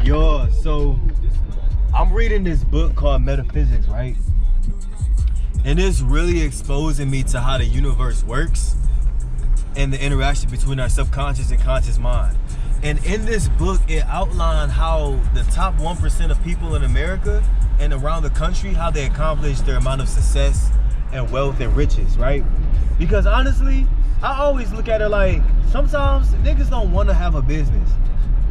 Yo, so I'm reading this book called Metaphysics, right? And it's really exposing me to how the universe works and the interaction between our subconscious and conscious mind. And in this book, it outlined how the top 1% of people in America and around the country, how they accomplish their amount of success and wealth and riches, right? Because honestly, I always look at it like, sometimes niggas don't want to have a business.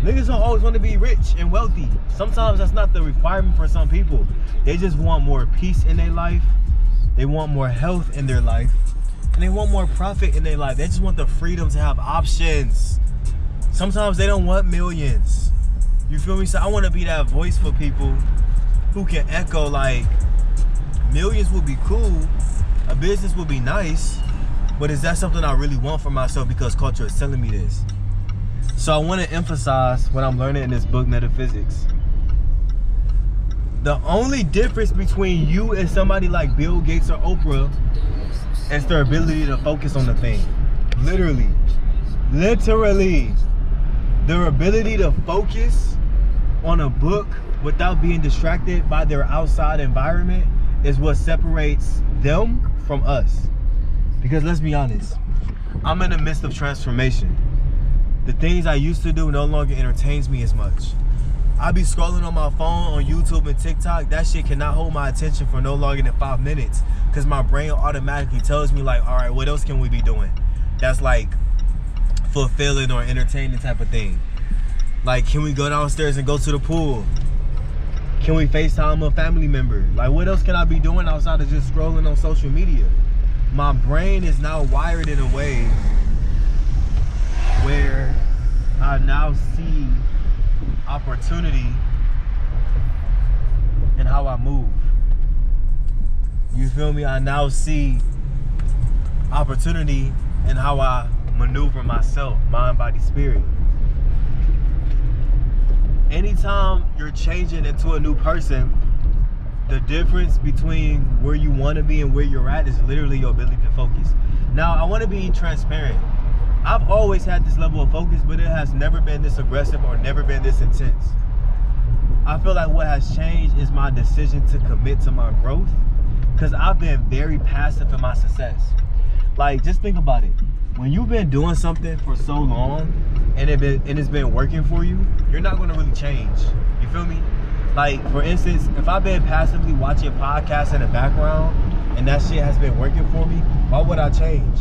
Niggas don't always want to be rich and wealthy. Sometimes that's not the requirement for some people. They just want more peace in their life. They want more health in their life. And they want more profit in their life. They just want the freedom to have options. Sometimes they don't want millions. You feel me? So I want to be that voice for people who can echo like, millions would be cool. A business would be nice. But is that something I really want for myself because culture is telling me this? So I want to emphasize what I'm learning in this book, Metaphysics. The only difference between you and somebody like Bill Gates or Oprah is their ability to focus on the thing. Literally. Their ability to focus on a book without being distracted by their outside environment is what separates them from us. Because let's be honest, I'm in the midst of transformation. The things I used to do no longer entertains me as much. I be scrolling on my phone on YouTube and TikTok. That shit cannot hold my attention for no longer than 5 minutes because my brain automatically tells me like, all right, what else can we be doing? That's like fulfilling or entertaining type of thing. Like, can we go downstairs and go to the pool? Can we FaceTime a family member? Like, what else can I be doing outside of just scrolling on social media? My brain is now wired in a way where I now see opportunity in how I move. You feel me? I now see opportunity in how I maneuver myself, mind, body, spirit. Anytime you're changing into a new person, the difference between where you want to be and where you're at is literally your ability to focus. Now, I want to be transparent. I've always had this level of focus, but it has never been this aggressive or never been this intense. I feel like what has changed is my decision to commit to my growth, because I've been very passive in my success. Like, just think about it. When you've been doing something for so long and it's been working for you, you're not going to really change. You feel me? Like, for instance, if I've been passively watching podcasts in the background and that shit has been working for me, why would I change?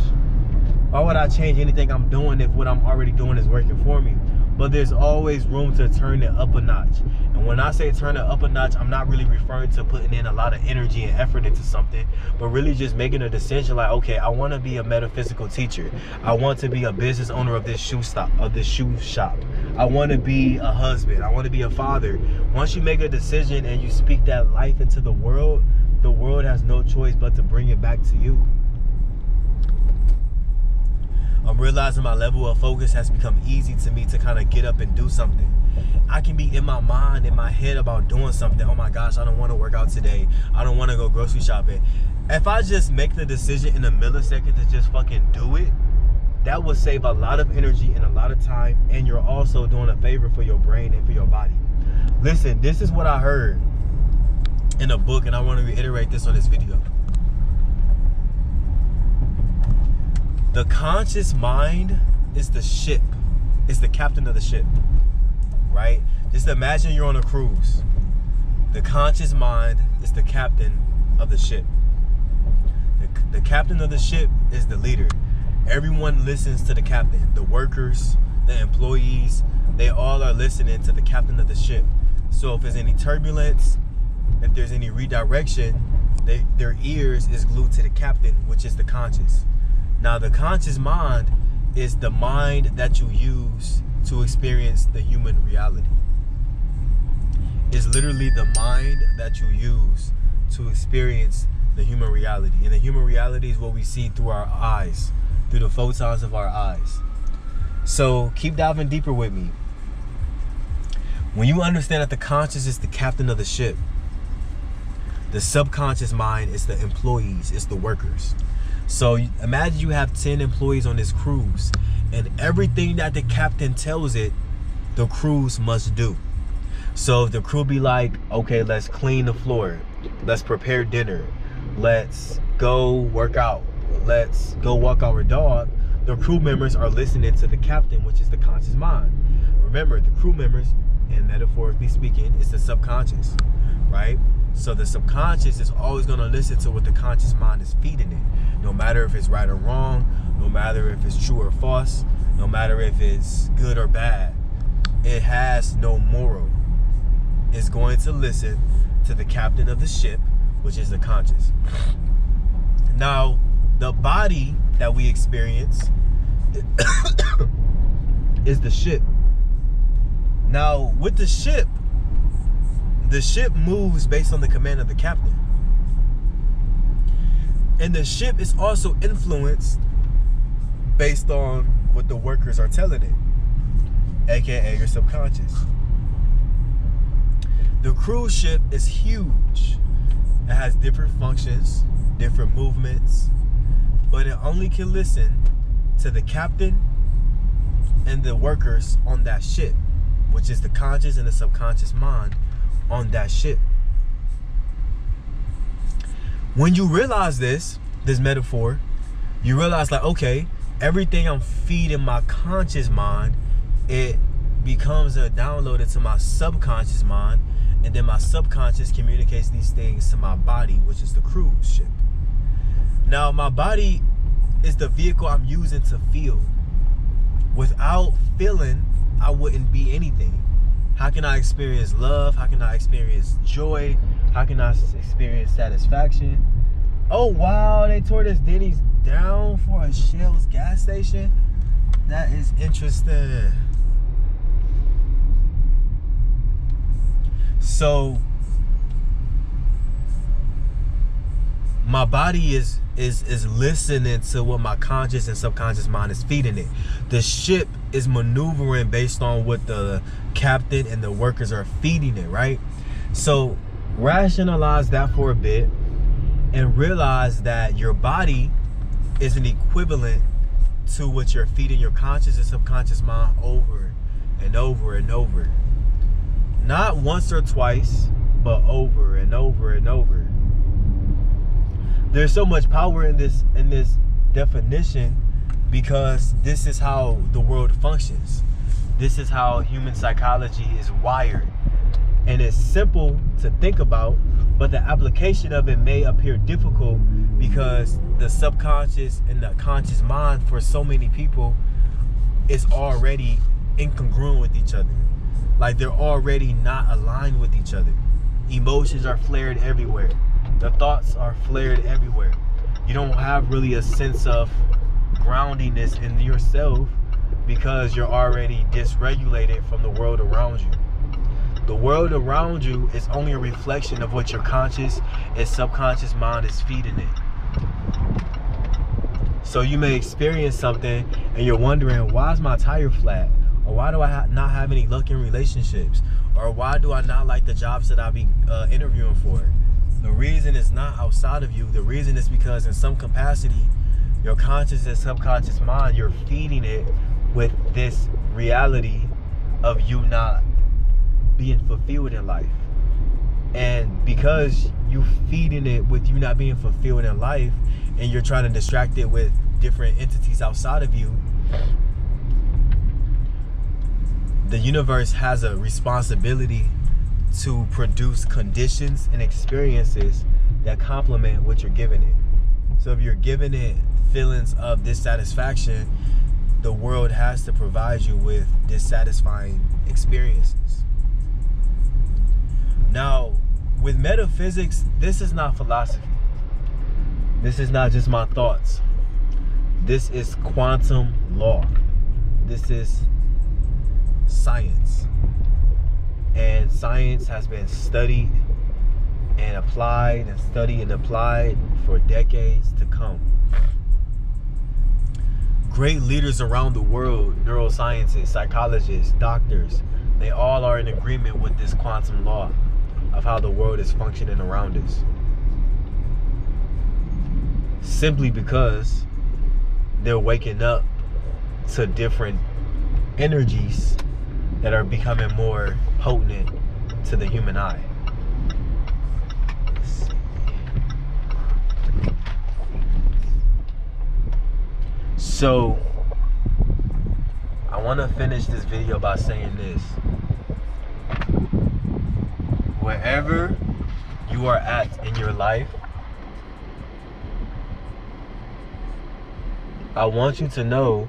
Why would I change anything I'm doing if what I'm already doing is working for me? But there's always room to turn it up a notch. And when I say turn it up a notch, I'm not really referring to putting in a lot of energy and effort into something, but really just making a decision like, okay, I want to be a metaphysical teacher. I want to be a business owner of this shoe shop. I want to be a husband. I want to be a father. Once you make a decision and you speak that life into the world has no choice but to bring it back to you. I'm realizing my level of focus has become easy to me to kind of get up and do something. I can be in my mind, in my head about doing something. Oh my gosh, I don't want to work out today. I don't want to go grocery shopping. If I just make the decision in a millisecond to just fucking do it, that would save a lot of energy and a lot of time. And you're also doing a favor for your brain and for your body. Listen, this is what I heard in a book, and I want to reiterate this on this video. The conscious mind is the ship. It's the captain of the ship, right? Just imagine you're on a cruise. The conscious mind is the captain of the ship. The captain of the ship is the leader. Everyone listens to the captain. The workers, the employees, they all are listening to the captain of the ship. So if there's any turbulence, if there's any redirection, their ears is glued to the captain, which is the conscious. Now, the conscious mind is the mind that you use to experience the human reality. It's literally the mind that you use to experience the human reality. And the human reality is what we see through our eyes, through the photons of our eyes. So keep diving deeper with me. When you understand that the conscious is the captain of the ship, the subconscious mind is the employees, it's the workers. So imagine you have 10 employees on this cruise, and everything that the captain tells it, the cruise must do. So the crew be like, okay, let's clean the floor, let's prepare dinner, let's go work out, let's go walk our dog. The crew members are listening to the captain, which is the conscious mind. Remember, the crew members, and metaphorically speaking, is the subconscious, right? So the subconscious is always going to listen to what the conscious mind is feeding it, no matter if it's right or wrong, no matter if it's true or false, no matter if it's good or bad. It has no moral. It's going to listen to the captain of the ship, which is the conscious. Now, the body that we experience is the ship. Now, with the ship moves based on the command of the captain. And the ship is also influenced based on what the workers are telling it, aka your subconscious. The cruise ship is huge. It has different functions, different movements, but it only can listen to the captain and the workers on that ship, which is the conscious and the subconscious mind on that ship. When you realize this metaphor, you realize like, okay, everything I'm feeding my conscious mind, it becomes downloaded to my subconscious mind, and then my subconscious communicates these things to my body, which is the cruise ship. Now, my body is the vehicle I'm using to feel. Without feeling, I wouldn't be anything. How can I experience love? How can I experience joy? How can I experience satisfaction? Oh, wow, they tore this Denny's down for a Shell's gas station? That is interesting. So, my body is listening to what my conscious and subconscious mind is feeding it. The ship is maneuvering based on what the captain and the workers are feeding it, right? So rationalize that for a bit and realize that your body is an equivalent to what you're feeding your conscious and subconscious mind over and over and over. Not once or twice, but over and over and over. There's so much power in this definition because this is how the world functions. This is how human psychology is wired. And it's simple to think about, but the application of it may appear difficult because the subconscious and the conscious mind for so many people is already incongruent with each other. Like they're already not aligned with each other. Emotions are flared everywhere. The thoughts are flared everywhere. You don't have really a sense of groundiness in yourself because you're already dysregulated from the world around you. The world around you is only a reflection of what your conscious and subconscious mind is feeding it. So you may experience something and you're wondering, why is my tire flat? Or why do I not have any luck in relationships? Or why do I not like the jobs that I be interviewing for? The reason is not outside of you. The reason is because in some capacity, your conscious and subconscious mind, you're feeding it with this reality of you not being fulfilled in life. And because you feeding it with you not being fulfilled in life, and you're trying to distract it with different entities outside of you, the universe has a responsibility to produce conditions and experiences that complement what you're giving it. So if you're giving it feelings of dissatisfaction, the world has to provide you with dissatisfying experiences. Now, with metaphysics, this is not philosophy. This is not just my thoughts. This is quantum law. This is science. And science has been studied and applied and studied and applied for decades to come. Great leaders around the world, neuroscientists, psychologists, doctors, they all are in agreement with this quantum law of how the world is functioning around us. Simply because they're waking up to different energies that are becoming more potent to the human eye. So I want to finish this video by saying this. Wherever you are at in your life, I want you to know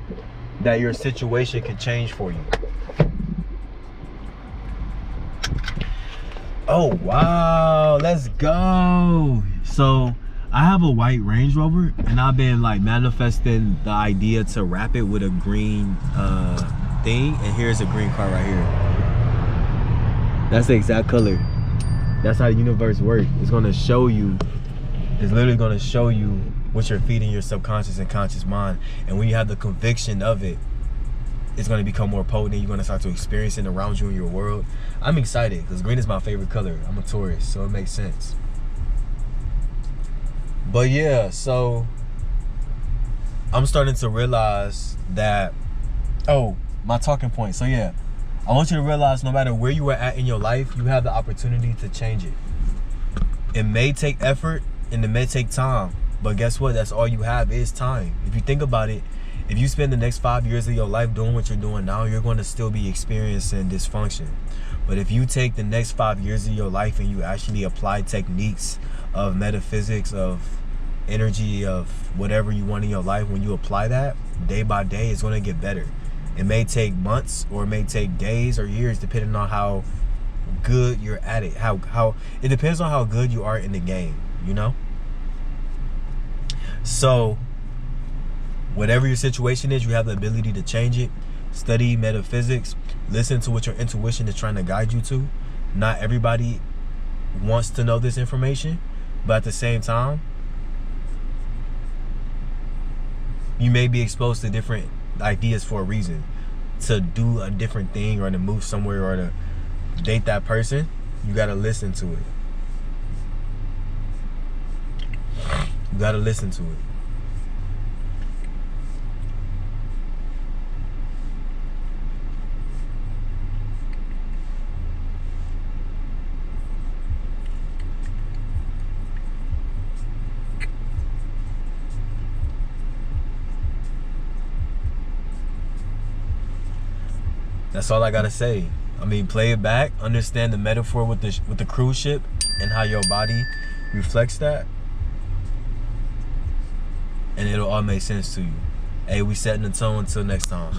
that your situation can change for you. Oh wow, let's go. So I have a white Range Rover, and I've been like manifesting the idea to wrap it with a green thing, and here's a green car right here. That's the exact color. That's how the universe works. It's gonna show you, it's literally gonna show you what you're feeding your subconscious and conscious mind. And when you have the conviction of it, it's gonna become more potent. You're gonna start to experience it around you in your world. I'm excited because green is my favorite color. I'm a Taurus, so it makes sense. But yeah, so I'm starting to realize that, oh, my talking point. So yeah, I want you to realize no matter where you are at in your life, you have the opportunity to change it. It may take effort and it may take time, but guess what? That's all you have is time. If you think about it, if you spend the next 5 years of your life doing what you're doing now, you're going to still be experiencing dysfunction. But if you take the next 5 years of your life and you actually apply techniques of metaphysics, of energy, of whatever you want in your life, when you apply that day by day, it's going to get better. It may take months or it may take days or years, depending on how good you're at it. How it depends on how good you are in the game, you know? So whatever your situation is, you have the ability to change it. Study metaphysics. Listen to what your intuition is trying to guide you to. Not everybody wants to know this information, but at the same time, you may be exposed to different ideas for a reason. To do a different thing or to move somewhere or to date that person, you gotta listen to it. You gotta listen to it. That's all I gotta say. I mean, play it back, understand the metaphor with the cruise ship and how your body reflects that, and it'll all make sense to you. Hey, we setting the tone until next time.